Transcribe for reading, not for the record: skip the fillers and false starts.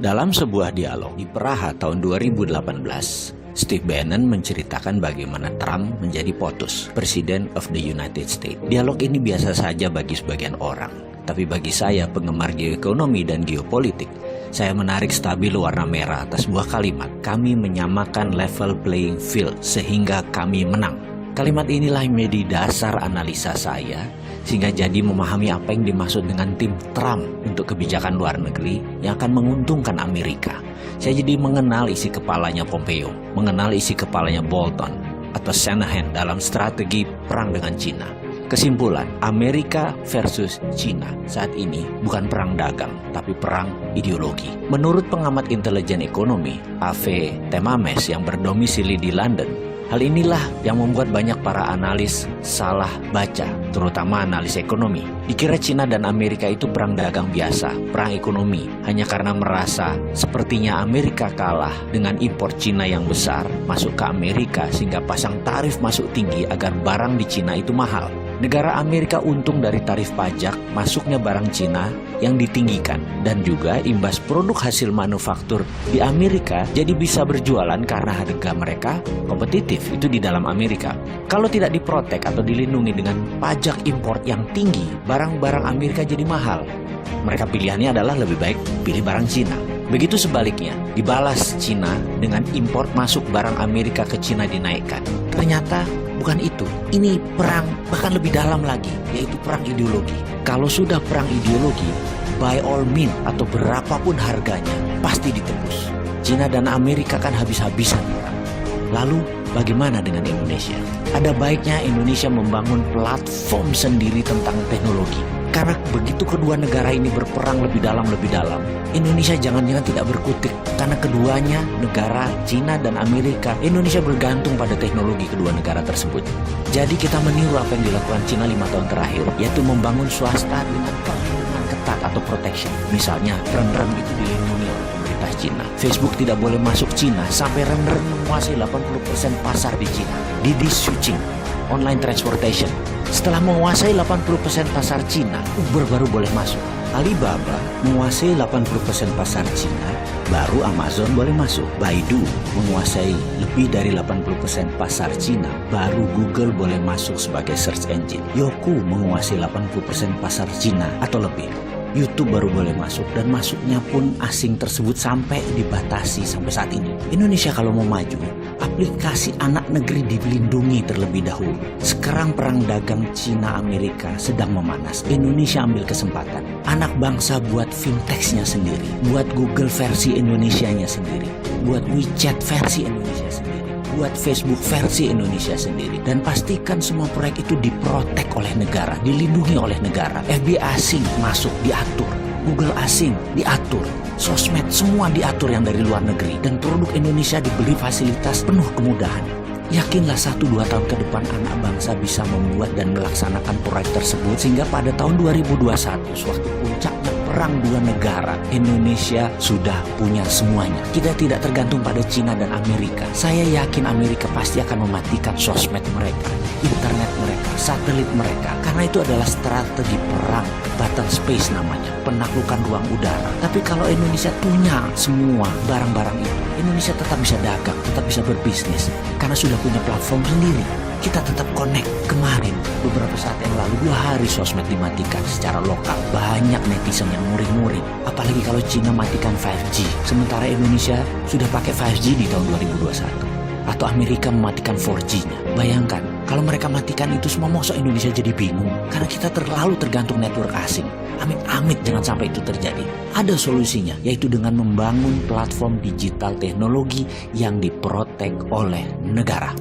Dalam sebuah dialog di Praha tahun 2018, Steve Bannon menceritakan bagaimana Trump menjadi POTUS, President of the United States. Dialog ini biasa saja bagi sebagian orang, tapi bagi saya, penggemar geoekonomi dan geopolitik, saya menarik stabilo warna merah atas sebuah kalimat. Kami menyamakan level playing field sehingga kami menang. Kalimat inilah yang menjadi dasar analisa saya, sehingga jadi memahami apa yang dimaksud dengan tim Trump untuk kebijakan luar negeri yang akan menguntungkan Amerika. Saya jadi mengenal isi kepalanya Pompeo, mengenal isi kepalanya Bolton atau Shanahan dalam strategi perang dengan Cina. Kesimpulan, Amerika versus Cina saat ini bukan perang dagang, tapi perang ideologi. Menurut pengamat intelijen ekonomi, A.V. Temames yang berdomisili di London, hal inilah yang membuat banyak para analis salah baca, terutama analis ekonomi. Dikira Cina dan Amerika itu perang dagang biasa, perang ekonomi, hanya karena merasa sepertinya Amerika kalah dengan impor Cina yang besar masuk ke Amerika sehingga pasang tarif masuk tinggi agar barang di Cina itu mahal. Negara Amerika untung dari tarif pajak masuknya barang Cina yang ditinggikan, dan juga imbas produk hasil manufaktur di Amerika jadi bisa berjualan karena harga mereka kompetitif itu di dalam Amerika. Kalau tidak diprotek atau dilindungi dengan pajak impor yang tinggi, barang-barang Amerika jadi mahal. Mereka pilihannya adalah lebih baik pilih barang Cina. Begitu sebaliknya, dibalas Cina dengan impor masuk barang Amerika ke Cina dinaikkan. Ternyata bukan itu. Ini perang bahkan lebih dalam lagi, yaitu perang ideologi. Kalau sudah perang ideologi, by all means atau berapapun harganya, pasti ditebus. Cina dan Amerika kan habis-habisan perang. Lalu bagaimana dengan Indonesia? Ada baiknya Indonesia membangun platform sendiri tentang teknologi. Karena begitu kedua negara ini berperang lebih dalam, Indonesia jangan-jangan tidak berkutik. Karena keduanya, negara Cina dan Amerika, Indonesia bergantung pada teknologi kedua negara tersebut. Jadi kita meniru apa yang dilakukan Cina 5 tahun terakhir, yaitu membangun swasta dengan perlindungan ketat atau protection. Misalnya, rem-rem itu dilindungi oleh pemerintah Cina. Facebook tidak boleh masuk Cina sampai rem-rem menguasai 80% pasar di Cina. Didi Switching, online transportation. Setelah menguasai 80% pasar Cina, Uber baru boleh masuk. Alibaba menguasai 80% pasar Cina, baru Amazon boleh masuk. Baidu menguasai lebih dari 80% pasar Cina, baru Google boleh masuk sebagai search engine. Youku menguasai 80% pasar Cina atau lebih. YouTube baru boleh masuk, dan masuknya pun asing tersebut sampai dibatasi sampai saat ini. Indonesia kalau mau maju, aplikasi anak negeri dilindungi terlebih dahulu. Sekarang perang dagang Cina Amerika sedang memanas. Indonesia ambil kesempatan. Anak bangsa buat fintechnya sendiri, buat Google versi Indonesianya sendiri, buat WeChat versi Indonesia sendiri, buat Facebook versi Indonesia sendiri, dan pastikan semua proyek itu diprotek oleh negara, dilindungi oleh negara. FBI asing masuk diatur, Google asing diatur, sosmed semua diatur yang dari luar negeri, dan produk Indonesia diberi fasilitas penuh kemudahan. Yakinlah 1-2 tahun ke depan anak bangsa bisa membuat dan melaksanakan proyek tersebut, sehingga pada tahun 2021, sewaktu puncaknya perang dua negara, Indonesia sudah punya semuanya. Kita tidak tergantung pada Cina dan Amerika. Saya yakin Amerika pasti akan mematikan sosmed mereka, internet mereka, satelit mereka, karena itu adalah strategi perang, battle space namanya, penaklukan ruang udara. Tapi kalau Indonesia punya semua barang-barang itu, Indonesia tetap bisa dagang, tetap bisa berbisnis, karena sudah punya platform sendiri. Kita tetap connect. Kemarin, beberapa saat yang lalu, 2 hari sosmed dimatikan secara lokal. Banyak netizen yang muring-muring. Apalagi kalau Cina matikan 5G. Sementara Indonesia sudah pakai 5G di tahun 2021. Atau Amerika mematikan 4G-nya. Bayangkan, kalau mereka matikan itu semua, masa Indonesia jadi bingung? Karena kita terlalu tergantung network asing. Amit-amit jangan sampai itu terjadi. Ada solusinya, yaitu dengan membangun platform digital teknologi yang diprotek oleh negara.